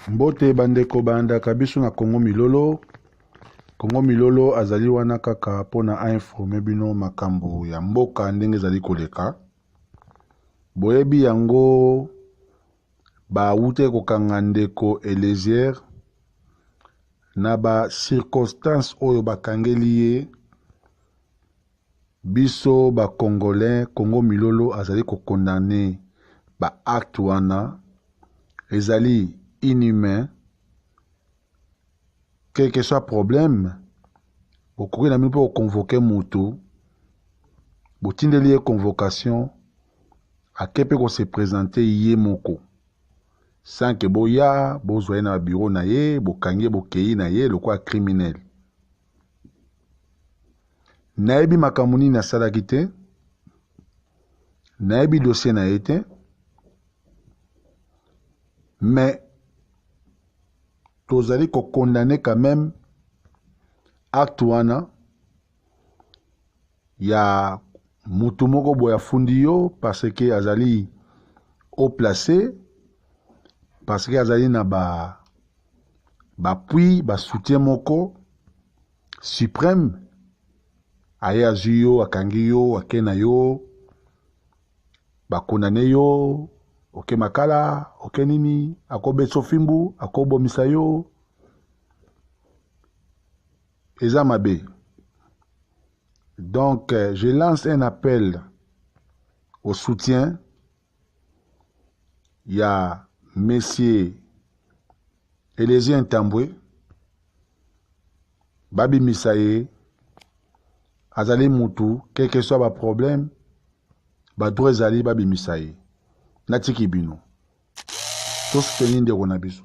Mbote bandeko bandaka biso na Congo Milolo. Congo Milolo azali wana kaka pona informe bino makambo ya mboka ndenge zali koleka. Boyebi yango ba ute kokanga ndeko Elezier na ba circonstance oyo bakangeli ye biso ba Congolais. Congo Milolo azali kokondane ba acte wana ezali inhumain. Quel que soit problème, beaucoup n'a même pas convoqué Moutou, botindeli ye convocation, à kepe ko se présenter yé moko, sans que boya, bozoye na bureau na ye, bokange bokei na ye, le quoi criminel. Naebi makamuni na salakite, naebi dossier na été, mais tozali ko condamner quand même acte wana ya mutu moko boya fundi yo parce que azali au placé, parce que azali na ba puis ba soutien moko suprême aye azuyo akangi yo akena yo ba condamner yo oke makala, oke nini, akobe sofimbu, akobo misayo. Eza mabe. Donc, je lance un appel au soutien. Il y a Messieurs Elezier Ntambwe, Babi Misaye, Azali Moutou, quel que soit le problème, Badou Ezali Babi Misaye. Natiki bino. Tous tenir de Ronabiso.